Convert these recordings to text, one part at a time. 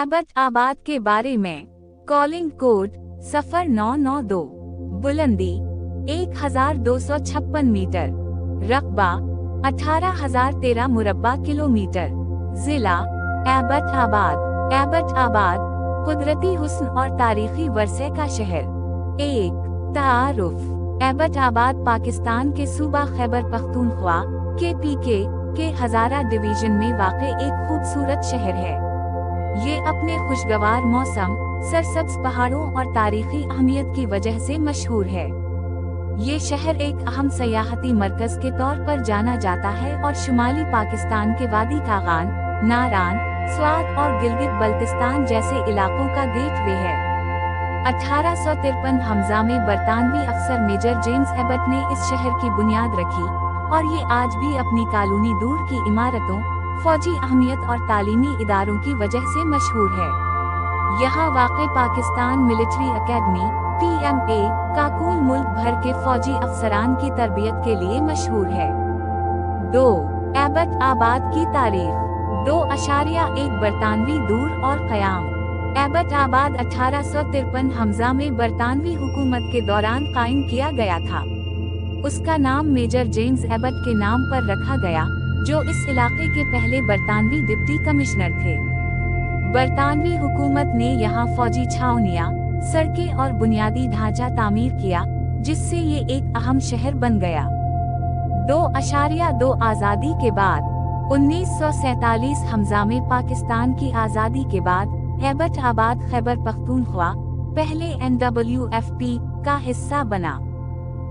Abbott आबाद के बारे में। Calling code 0992। बुलंदी 1256 मीटर। रकबा 18,013 मुरब्बा किलोमीटर। जिला एबट आबाद। एबट आबाद कुदरती हुस्न और तारीखी वर्से का शहर। एक तारुफ। एबट आबाद पाकिस्तान के सूबा खैबर पख्तूनख्वा KPK के हजारा डिवीजन में वाक़ एक खूबसूरत शहर है। ये अपने खुशगवार मौसम, सरसब्ज पहाड़ों और तारीखी अहमियत की वजह से मशहूर है। ये शहर एक अहम सयाहती मरकज के तौर पर जाना जाता है और शुमाली पाकिस्तान के वादी कागान, नारान, स्वात और गिलगित बल्तिस्तान जैसे इलाकों का गेटवे है। 1853 हमजा में बरतानवी अफसर मेजर जेम्स एबट ने इस शहर की बुनियाद रखी और ये आज भी अपनी कॉलोनी दूर की इमारतों, फौजी अहमियत और तालीमी इदारों की वजह से मशहूर है। यहाँ वाक़ Pakistan military academy PMA Kakul मुल्क भर के फौजी अफसरान की तरबियत के लिए मशहूर है। 2. एबट आबाद की तारीख। 2.1 बरतानवी दूर और क़याम। एबट आबाद 1853 हमजा में बरतानवी हुकूमत के दौरान कायम किया गया था। उसका नाम मेजर जेम्स एबट के नाम पर रखा गया, जो इस इलाके के पहले बरतानवी डिप्टी कमिश्नर थे। बरतानवी हुकूमत ने यहाँ फौजी छावनियाँ, सड़कें और बुनियादी ढांचा तामीर किया, जिससे ये एक अहम शहर बन गया। 2.2 आज़ादी के बाद। 1947 हमजा में पाकिस्तान की आज़ादी के बाद एबट आबाद खैबर पख्तूनख्वा पहले NWFP का हिस्सा बना।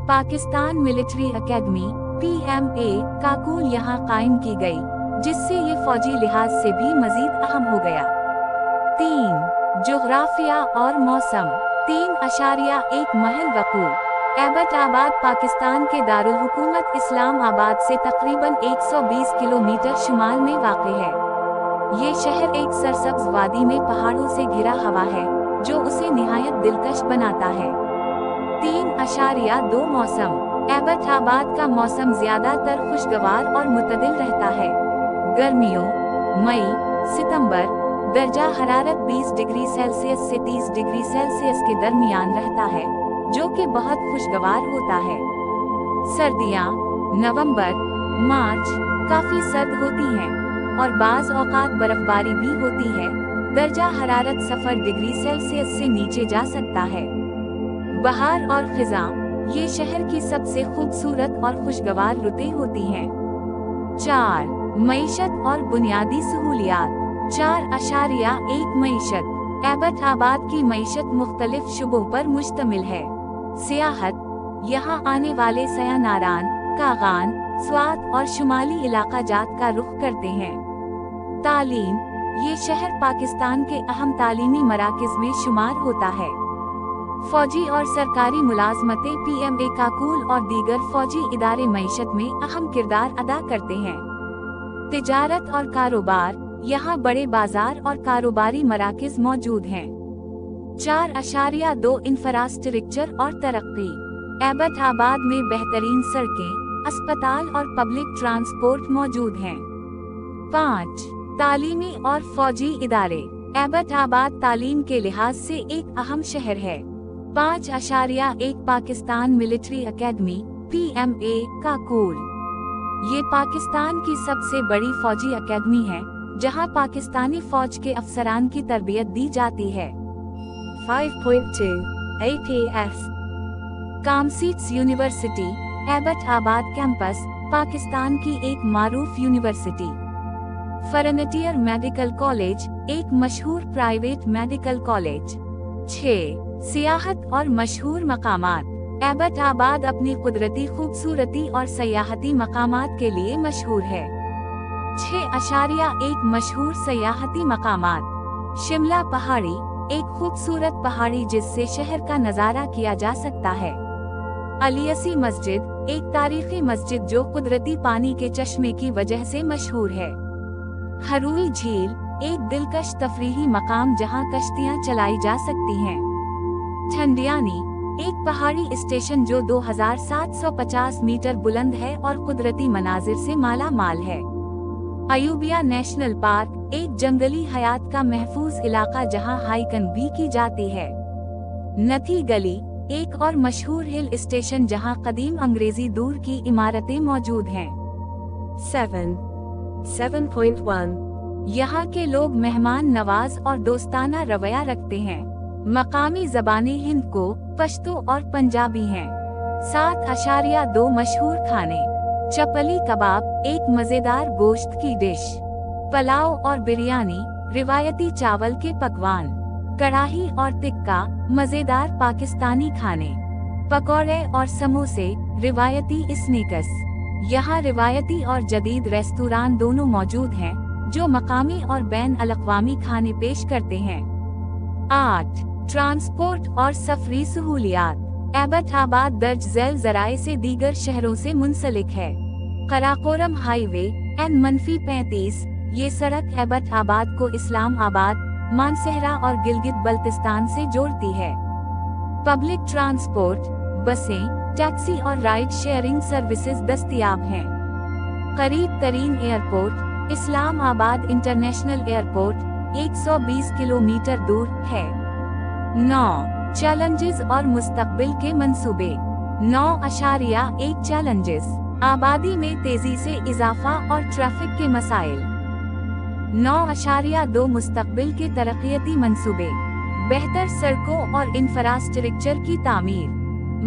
Pakistan military academy PMA Kakul यहाँ कायम की गई, जिससे ये फौजी लिहाज से भी मजीद अहम हो गया। 3. जोग्राफिया और मौसम। 3.1 महल वकूअ। एबट आबाद पाकिस्तान के दारुल हुकूमत इस्लामाबाद से तकरीबन 120 किलोमीटर शुमाल में वाक़ है। ये शहर एक सरसब्ज वादी में पहाड़ों से घिरा हुआ है, जो उसे निहायत दिलकश बनाता है। 3.2 मौसम। एबट आबाद का मौसम ज्यादातर खुशगवार और मुतदिल रहता है। गर्मियों मई सितंबर दर्जा हरारत 20 डिग्री सेल्सियस से 30 डिग्री सेल्सियस के दरमियान रहता है, जो कि बहुत खुशगवार होता है। सर्दियाँ नवंबर मार्च काफी सर्द होती हैं और बाज़ औक़ात बर्फबारी भी होती है। दर्जा हरारत 0 डिग्री सेल्सियस से नीचे जा सकता है। बहार और ख़िज़ां ये शहर की सबसे खूबसूरत और खुशगवार रुतें होती हैं। 4. मईशत और बुनियादी सहूलियात। 4.1 मईशत। एबट आबाद की मईशत मुख्तलिफ शुबों पर मुश्तमिल है। सियाहत। यहाँ आने वाले सयाह नारान, कागान, स्वात और शुमाली इलाका जात का रुख करते हैं। तालीम। ये शहर पाकिस्तान के अहम तालीमी मराकज़ में शुमार होता है। फौजी और सरकारी मुलाजमतें PMA काकूल और दीगर फौजी इदारे मईशत में अहम किरदार अदा करते हैं। तिजारत और कारोबार। यहाँ बड़े बाजार और कारोबारी मराकज़ मौजूद हैं। 4.2 इंफ्रास्ट्रक्चर और तरक्की। एबट आबाद में बेहतरीन सड़कें, अस्पताल और पब्लिक ट्रांसपोर्ट मौजूद हैं। 5. तालीमी और फौजी इदारे। एबट आबाद तालीम के लिहाज से एक अहम शहर है। 5.1 Pakistan military academy PMA Kakul. ये पाकिस्तान की सबसे बड़ी फौजी अकेडमी है, जहां पाकिस्तानी फौज के अफसरान की तरबियत दी जाती है। 5.2 APS कामसीट्स यूनिवर्सिटी। एबट आबाद कैंपस पाकिस्तान की एक मारूफ यूनिवर्सिटी। फरनेटियर मेडिकल कॉलेज एक मशहूर प्राइवेट मेडिकल कॉलेज। 6. सियाहत और मशहूर मकामात। एबट आबाद अपनी कुदरती खूबसूरती और सयाहती मकामात के लिए मशहूर है। 6.1 मशहूर सयाहती मकामात। शिमला पहाड़ी एक खूबसूरत पहाड़ी जिससे शहर का नज़ारा किया जा सकता है। अलियसी मस्जिद एक तारीखी मस्जिद जो कुदरती पानी के चश्मे की वजह से मशहूर है। हरूई झील एक दिलकश तफरीही मकाम जहां कश्तियां चलाई जा सकती हैं। ठंडियानी एक पहाड़ी स्टेशन जो 2750 मीटर बुलंद है और कुदरती मनाजिर से माला माल है। अयूबिया नेशनल पार्क एक जंगली हयात का महफूज इलाका जहां हाइकिंग भी की जाती है। नथी गली एक और मशहूर हिल स्टेशन जहां कदीम अंग्रेजी दूर की इमारतें मौजूद हैं। 7.1 यहाँ के लोग मेहमान नवाज और दोस्ताना रवैया रखते हैं। मकामी जबानें हिंद को पश्तो और पंजाबी हैं। 7.2 मशहूर खाने, चपली कबाब एक मजेदार गोश्त की डिश, पुलाव और बिरयानी रिवायती चावल के पकवान, कढ़ाई और टिक्का मजेदार पाकिस्तानी खाने, पकौड़े और समोसे रिवायती स्नैक्स। यहाँ रिवायती और जदीद रेस्तुरां दोनों मौजूद हैं जो मकामी और बैन अल-अक़वामी खाने पेश करते हैं। 8. ट्रांसपोर्ट और सफरी सहूलियात। एबटाबाद दर्ज झैल ज़राए से दीगर शहरों से मुंसलिक है। कराकोरम हाईवे N-35 ये सड़क एबटाबाद को इस्लामाबाद, मानसहरा और गिलगित बल्तिस्तान से जोड़ती है। पब्लिक ट्रांसपोर्ट, बसें, टैक्सी और राइड शेयरिंग सर्विसेज दस्तयाब हैं। करीब तरीन airport Islamabad international airport 120 kilometre दूर है। 9. चैलेंजेस और मुस्तकबिल के मंसूबे। 9.1 चैलेंजेस, आबादी में तेजी से इजाफा और ट्रैफिक के मसाइल। 9.2 मुस्तकबिल के तरक्याती मंसूबे, बेहतर सड़कों और इंफ्रास्ट्रक्चर की तामीर,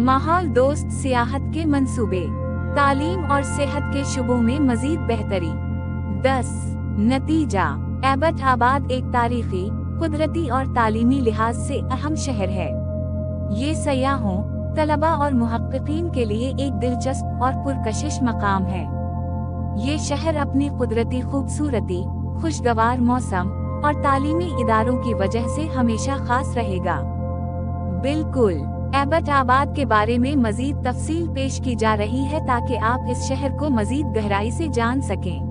माहौल दोस्त सियाहत के मंसूबे, तालीम और सेहत के शुबों में मजीद बेहतरी। 10. नतीजा, एबटाबाद एक तारीखी, कुदरती और तालीमी लिहाज से अहम शहर है। ये सयाहों, तलबा और मुहक्किकीन के लिए एक दिलचस्प और पुरकशिश मकाम है। ये शहर अपनी कुदरती खूबसूरती, खुशगवार मौसम और तालीमी इदारों की वजह से हमेशा खास रहेगा। बिल्कुल, एबटाबाद के बारे में मजीद तफसील पेश की जा रही है ताकि आप इस शहर को मजीद गहराई से जान सकें।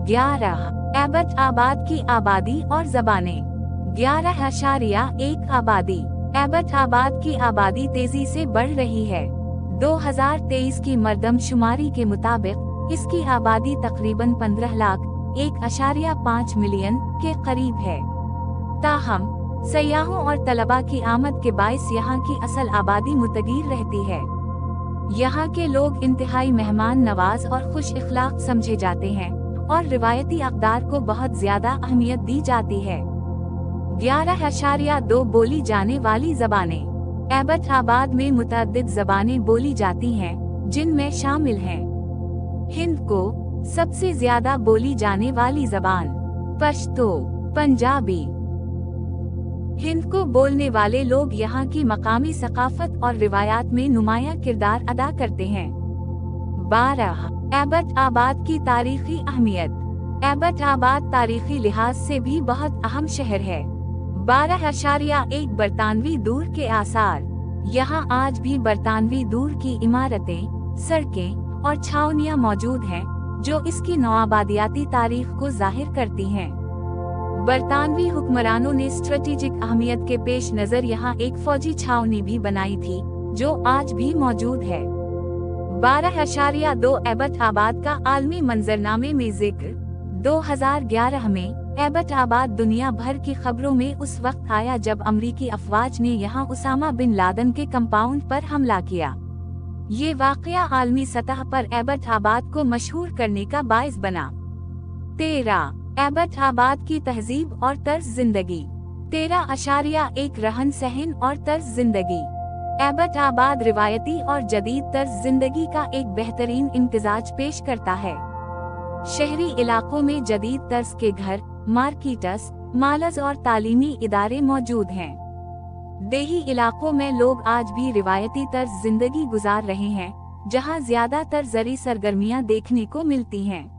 11. एबटाबाद की आबादी और ज़बानें। 11.1 आबादी। एबटाबाद की आबादी तेजी से बढ़ रही है। 2023 की मरदमशुमारी के मुताबिक इसकी आबादी तकरीबन 15,01.5 मिलियन के करीब है। ताहम सयाहों और तलबा की आमद के बाइस यहाँ की असल आबादी मुतगीर रहती है। यहाँ के लोग इंतहाई मेहमान नवाज और खुश इखलाक समझे जाते हैं और रिवायती अक़दार को बहुत ज्यादा अहमियत दी जाती है। 11.2 बोली जाने वाली ज़बानें। एबटाबाद में मुतअद्दिद ज़बानें बोली जाती हैं, जिनमें शामिल हैं हिंद को सबसे ज्यादा बोली जाने वाली ज़बान पश्तो, पंजाबी। हिंद को बोलने वाले लोग यहाँ की मकामी सकाफत और रिवायात में नुमायां किरदार अदा करते हैं। 12. एबटाबाद की तारीखी अहमियत। एबटाबाद तारीखी लिहाज से भी बहुत अहम शहर है। 12.1 बरतानवी दूर के आसार। यहाँ आज भी बरतानवी दूर की इमारतें, सड़कें और छावनियाँ मौजूद हैं जो इसकी नौआबादियाती तारीख को जाहिर करती हैं। बरतानवी हुक्मरानों ने स्ट्रेटेजिक अहमियत के पेश नज़र यहाँ एक फौजी छावनी भी बनाई थी जो आज भी मौजूद है। 12.2 एबटाबाद का आलमी मंजरनामे में जिक्र। 2011 में एबटाबाद दुनिया भर की खबरों में उस वक्त आया जब अमरीकी अफवाज ने यहाँ उसामा बिन लादेन के कंपाउंड पर हमला किया। ये वाक़या आलमी सतह पर एबटाबाद को मशहूर करने का बाइस बना। 13. एबटाबाद की तहजीब और तर्ज जिंदगी। 13.1 रहन सहन और तर्ज जिंदगी। एबटाबाद रिवायती और जदीद तर्ज जिंदगी का एक बेहतरीन इम्तिजाज पेश करता है। शहरी इलाकों में जदीद तर्ज के घर, मार्केट्स, मॉल्स और तालीमी इदारे मौजूद हैं। देही इलाकों में लोग आज भी रिवायती तर्ज जिंदगी गुजार रहे हैं, जहां ज्यादातर ज़री सरगर्मियां देखने को मिलती हैं।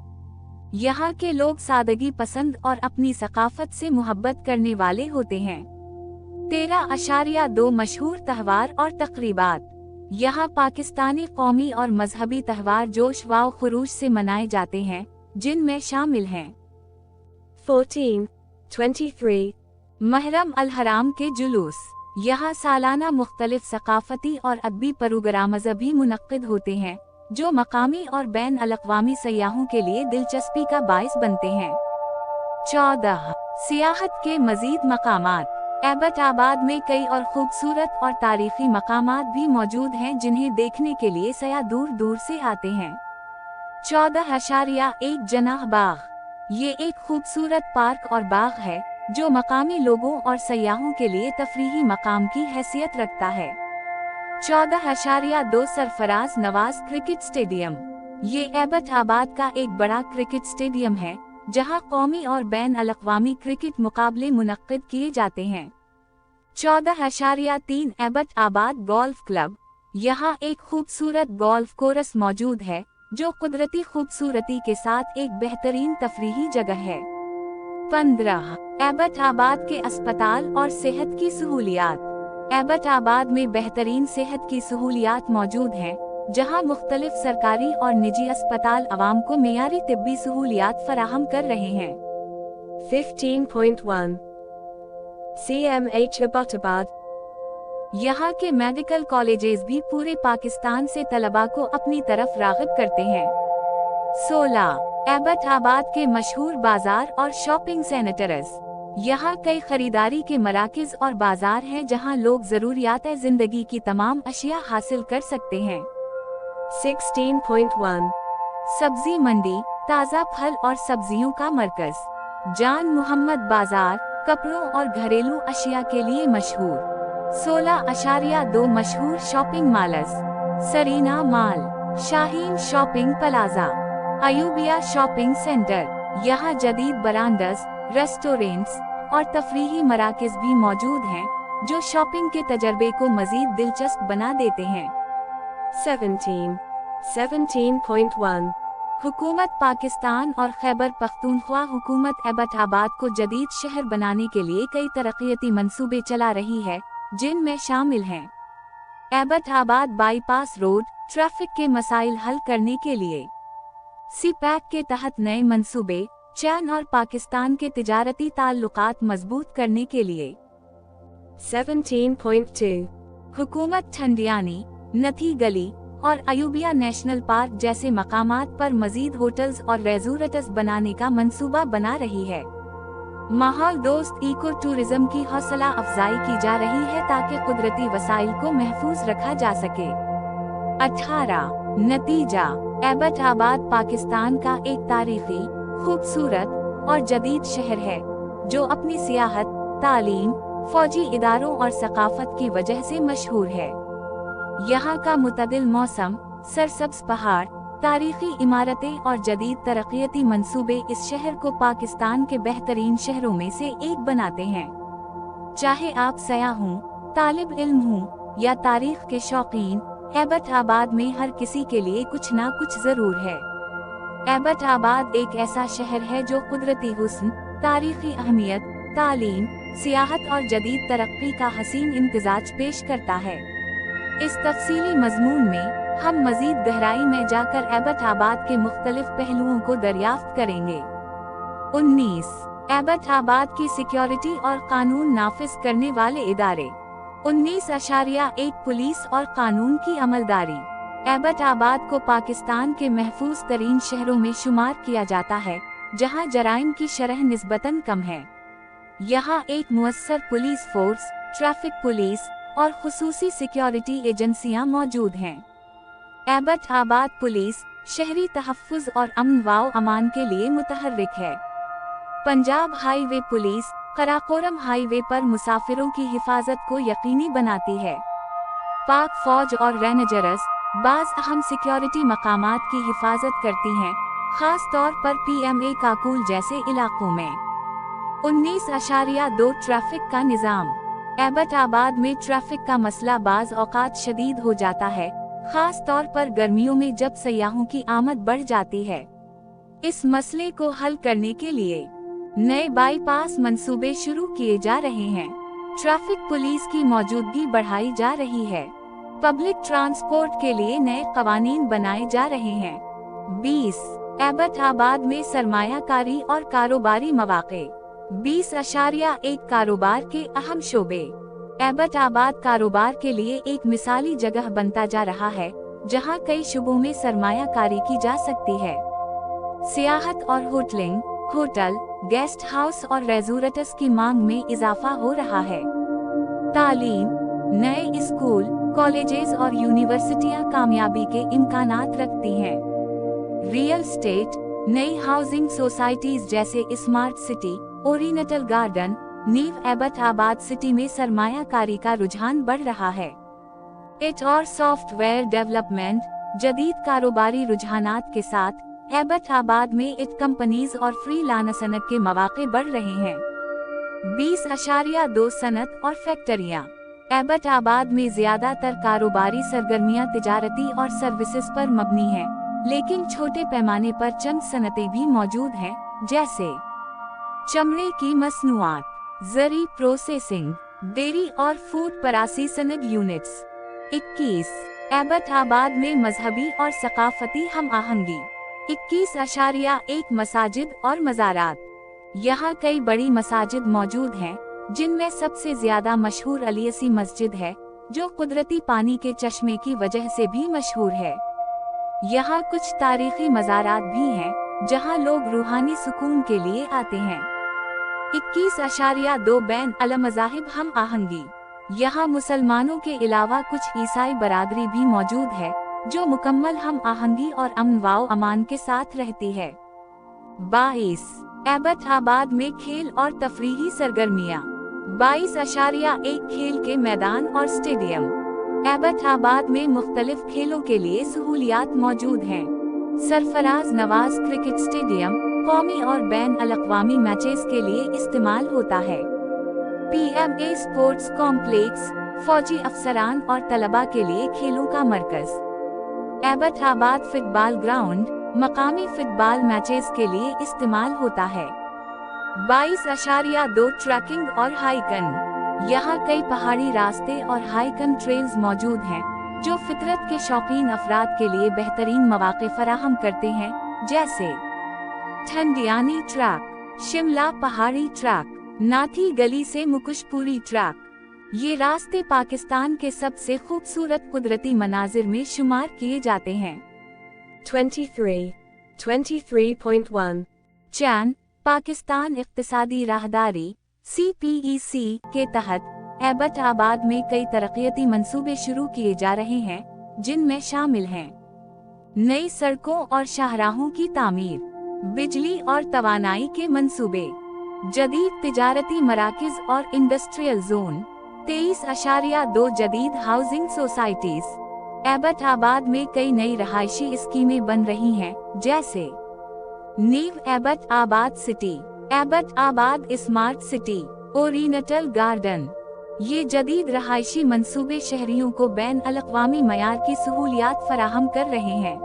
यहाँ के लोग सादगी पसंद और अपनी सकाफत से मुहब्बत करने वाले होते हैं। 13.2 मशहूर त्योहार और तकरीबात। यहाँ पाकिस्तानी कौमी और मजहबी त्योहार जोश व खुरूज से मनाए जाते हैं, जिनमें शामिल हैं 14-23 महरम अल हराम के जुलूस। यहाँ सालाना मुख्तलिफ सकाफती और अदबी प्रोग्राम्स भी मुनक्किद होते हैं, जो मकामी और बैन अल-अक़वामी सयाहों के लिए दिलचस्पी का बाइस बनते हैं। 14. सियाहत के मजीद मकामात। एबटाबाद में कई और खूबसूरत और तारीखी मकामात भी मौजूद हैं जिन्हें देखने के लिए सयाह दूर दूर से आते हैं। 14.1 जनाह बाग। ये एक खूबसूरत पार्क और बाग है जो मकामी लोगों और सयाहों के लिए तफरीही मकाम की हैसियत रखता है। 14.2 सरफराज नवाज क्रिकेट स्टेडियम। ये एबटाबाद का एक बड़ा क्रिकेट स्टेडियम है जहां कौमी और बैन अल-अक़वामी क्रिकेट मुकाबले मुनक्किद किए जाते हैं। 14.3 एबटाबाद गोल्फ क्लब। यहाँ एक खूबसूरत गोल्फ कोर्स मौजूद है जो कुदरती खूबसूरती के साथ एक बेहतरीन तफरीही जगह है। 15 एबटाबाद के अस्पताल और सेहत की सहूलियात। एबटाबाद में बेहतरीन सेहत की सहूलियात मौजूद हैं जहां मुख्तलिफ सरकारी और निजी अस्पताल अवाम को मेयारी तिब्बी सहूलियात फराहम कर रहे हैं। 15.1 CMH एबटाबाद। यहाँ के मेडिकल कॉलेजेस भी पूरे पाकिस्तान से तलबा को अपनी तरफ राग़िब करते हैं। 16 एबटाबाद के मशहूर बाजार और शॉपिंग सेंटर्स। यहाँ कई खरीदारी के मराकज़ और बाजार हैं जहाँ लोग ज़रूरियात ज़िंदगी की तमाम अशिया हासिल कर सकते हैं। 16.1 सब्जी मंडी, ताज़ा फल और सब्जियों का मरकज। जान मोहम्मद बाजार कपड़ों और घरेलू अशिया के लिए मशहूर। 16.2 मशहूर shopping malls. Serena mall, Shaheen shopping plaza, Ayubia shopping centre. यहाँ जदीद बरांडस, रेस्टोरेंट्स और तफरीही मराकज़ भी मौजूद हैं जो शॉपिंग के तजर्बे को मजीद दिलचस्प बना देते हैं। 17.1 हुकूमत पाकिस्तान और खैबर पख्तूनख्वा हुकूमत एबटाबाद को जदीद शहर बनाने के लिए कई तरक्याती मंसूबे चला रही है जिनमें शामिल हैं एबटाबाद बाईपास रोड, ट्रैफिक के मसाइल हल करने के लिए सीपैक के तहत नए मंसूबे, चीन और पाकिस्तान के तिजारती ताल्लुकात मजबूत करने के लिए। 17.2 हुकूमत ठंडियानी, नथी गली और अयूबिया नेशनल पार्क जैसे मकामात पर मजीद होटल्स और रेजोर्ट्स बनाने का मंसूबा बना रही है। माहौल दोस्त इको टूरिज्म की हौसला अफजाई की जा रही है ताकि कुदरती वसाइल को महफूज रखा जा सके। 18 नतीजा एबटाबाद पाकिस्तान का एक तारीखी, खूबसूरत और जदीद शहर है जो अपनी सियाहत, तालीम, फौजी इदारों और सकाफत की वजह से मशहूर है। यहाँ का मुतदिल मौसम, सरसब्ज पहाड़, तारीखी इमारतें और जदीद तरक्याती मंसूबे इस शहर को पाकिस्तान के बेहतरीन शहरों में से एक बनाते हैं। चाहे आप सयाह हों, तालिब इल्म हों या तारीख के शौकीन, एबटाबाद में हर किसी के लिए कुछ ना कुछ जरूर है। एबटाबाद एक ऐसा शहर है जो कुदरती हुस्न, तारीखी अहमियत, तालीम, सियाहत और जदीद तरक्की का हसीन इम्तिजाज पेश करता है। इस तफसीली मजमून में हम मजीद गहराई में जाकर एबटाबाद के मुख्तलिफ पहलुओं को दरियाफ्त करेंगे। 19 एबटाबाद की सिक्योरिटी और कानून नाफिज करने वाले इदारे। 19.1 पुलिस और कानून की अमलदारी। एबटाबाद को पाकिस्तान के महफूज तरीन शहरों में शुमार किया जाता है जहां जराइम की शरह निस्बतन कम है। यहाँ एक मुअस्सर पुलिस फोर्स, ट्रैफिक पुलिस और खुसूसी सिक्योरिटी एजेंसियां मौजूद हैं। एबटाबाद पुलिस शहरी तहफ़्फ़ुज़ और अमन व अमान के लिए मुतहर्रिक है। Punjab highway police Karakoram highway पर मुसाफिरों की हिफाजत को यकीनी बनाती है। पाक फौज और रेंजर्स बाज़ अहम सिक्योरिटी मकामात की हिफाजत करती हैं, खास तौर पर PMA काकुल जैसे इलाकों में। 19.2 ट्रैफिक का निज़ाम। एबटाबाद में ट्रैफिक का मसला बाज़ औक़ात शदीद हो जाता है, खास तौर पर गर्मियों में जब सयाहों की आमद बढ़ जाती है। इस मसले को हल करने के लिए नए बाईपास मंसूबे शुरू किए जा रहे हैं। ट्रैफिक पुलिस की मौजूदगी बढ़ाई जा रही है। पब्लिक ट्रांसपोर्ट के लिए नए कवानीन बनाए जा रहे हैं। 20 एबटाबाद में सरमायाकारी और कारोबारी मौक़े। 20.1 कारोबार के अहम शोबे। एबटाबाद कारोबार के लिए एक मिसाली जगह बनता जा रहा है, जहां कई शुबों में सरमायाकारी की जा सकती है। सियाहत और होटलिंग, होटल, गेस्ट हाउस और रेज़ोर्ट्स की मांग में इजाफा हो रहा है। तालीम, नए स्कूल, कॉलेजेस और यूनिवर्सिटियां कामयाबी के इम्कानात रखती हैं। रियल एस्टेट, नई हाउसिंग सोसाइटीज जैसे smart city, oriental garden, new Abbottabad city में सरमायाकारी का रुझान बढ़ रहा है। टेक और सॉफ्टवेयर डेवलपमेंट, जदीद कारोबारी रुझानात के साथ एबटाबाद में टेक कंपनीज और फ्रीलांसर के मौके बढ़ रहे हैं। 20.2 सनत और फैक्ट्रियां। एबटाबाद में ज्यादातर कारोबारी सरगर्मियां तिजारती और सर्विसेज पर मबनी हैं, लेकिन छोटे पैमाने पर चंद सनतें भी मौजूद हैं, जैसे चमड़े की मसनूआत, ज़री प्रोसेसिंग, डेयरी और फूड प्रोसेसिंग यूनिट्स। 21 एबटाबाद में मजहबी और सकाफती हम आहंगी। 21.1 मसाजिद और मज़ारात। यहाँ कई बड़ी मसाजिद मौजूद हैं, जिनमें सबसे ज्यादा मशहूर अलियसी मस्जिद है, जो कुदरती पानी के चश्मे की वजह से भी मशहूर है। यहाँ कुछ तारीखी मज़ारात भी हैं, जहाँ लोग रूहानी सुकून के लिए आते हैं। 21.2 बैन अल मज़ाहिब हम आहंगी। यहाँ मुसलमानों के अलावा कुछ ईसाई बरादरी भी मौजूद है, जो मुकम्मल हम आहंगी और अमन व अमान के साथ रहती है। 22 एबटाबाद में खेल और तफरीही सरगर्मियाँ। 22.1 खेल के मैदान और स्टेडियम। एबटाबाद में मुख्तलिफ खेलों के लिए सहूलियात मौजूद हैं। सरफराज नवाज क्रिकेट स्टेडियम कौमी और बैन अल-अक़वामी मैचेस के लिए इस्तेमाल होता है। PMA स्पोर्ट्स कॉम्प्लेक्स फौजी अफसरान और तलबा के लिए खेलों का मरकज। एबटाबाद फुटबॉल ग्राउंड मकामी फुटबॉल मैचेस के लिए इस्तेमाल होता है। 22.2 ट्रैकिंग और हाइकिंग। यहाँ कई पहाड़ी रास्ते और हाइकिंग ट्रेल्स मौजूद हैं, जो फितरत के शौकीन अफराद के लिए बेहतरीन मौके फराहम करते हैं, जैसे ठंडियानी ट्रैक, शिमला पहाड़ी ट्रैक, नाथी गली से मुकुशपुरी ट्रैक। ये रास्ते पाकिस्तान के सबसे खूबसूरत कुदरती मनाजिर में शुमार किए जाते हैं। 23.1 चैन पाकिस्तान इक्तिसादी राहदारी CPEC के तहत एबटाबाद में कई तरक्याती मंसूबे शुरू किए जा रहे हैं, जिनमें शामिल हैं नई सड़कों और शाहराहों की तामीर, बिजली और तवानाई के मंसूबे, जदीद तिजारती मराकिज और इंडस्ट्रियल जोन। 23.2 जदीद हाउसिंग सोसाइटीज। एबटाबाद में कई नई रहायशी स्कीमें बन रही हैं, जैसे new Abbottabad city, Abbottabad smart city, oriental garden. ये जदीद रहायशी मंसूबे शहरियों को बैन अल-अक़वामी मयार की सहूलियात फराहम कर रहे हैं।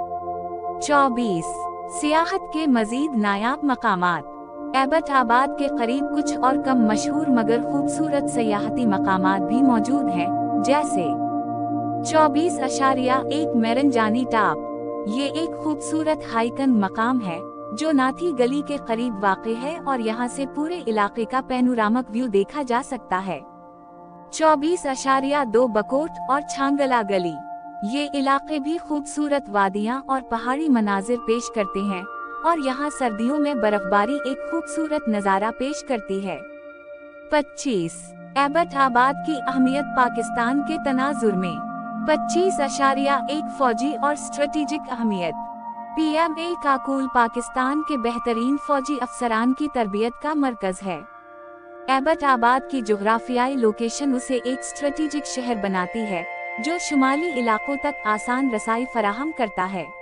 24 सियाहत के मजीद नायाब मकामात। एबटाबाद के करीब कुछ और कम मशहूर मगर खूबसूरत सयाहती मकामात भी मौजूद हैं, जैसे 24.1 मेरनजानी टाप। ये एक खूबसूरत हाइकिंग मकाम है, जो नाथी गली के करीब वाक़ है और यहाँ से पूरे इलाके का पैनोरामिक व्यू देखा जा सकता है। 24.2 बकोट और छांगला गली। ये इलाके भी खूबसूरत वादियाँ और पहाड़ी मनाजिर पेश करते हैं, और यहाँ सर्दियों में बर्फबारी एक खूबसूरत नज़ारा पेश करती है। 25 एबटाबाद की अहमियत पाकिस्तान के तनाजुर में। 25.1 फौजी और स्ट्रेटेजिक अहमियत। PMA काकुल पाकिस्तान के बेहतरीन फौजी अफसरान की तरबियत का मरकज है। एबटाबाद की जोग्राफियाई लोकेशन उसे एक स्ट्रेटेजिक शहर बनाती है, जो शुमाली इलाकों तक आसान रसाई फराहम करता है।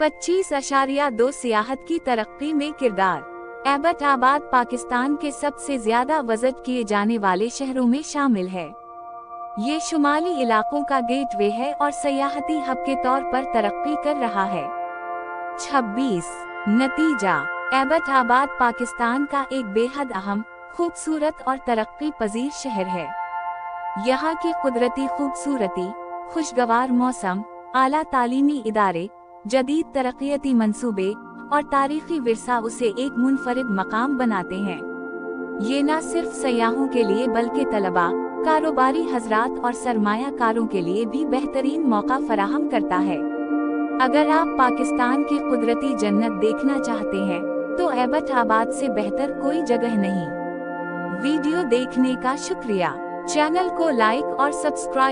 25.2 सियाहत की तरक्की में किरदार। एबटाबाद पाकिस्तान के सबसे ज्यादा विजिट किए जाने वाले शहरों में शामिल है। ये शुमाली इलाकों का गेटवे है और सयाहती हब के तौर पर तरक्की कर रहा है। 26 नतीजा। एबटाबाद पाकिस्तान का एक बेहद अहम, खूबसूरत और तरक्की पजीर शहर है। यहाँ की कुदरती खूबसूरती, खुशगवार मौसम, आला तालीमी इदारे, जदीद तरक्याती मंसूबे और तारीखी विरसा उसे एक मुनफरिद मकाम बनाते हैं। ये न सिर्फ सयाहों के लिए बल्कि तलबा, कारोबारी हजरात और सरमायाकारों के लिए भी बेहतरीन मौका फराहम करता है। अगर आप पाकिस्तान की कुदरती जन्नत देखना चाहते हैं तो एबटाबाद से बेहतर कोई जगह नहीं। वीडियो देखने का शुक्रिया। चैनल को लाइक और सब्सक्राइब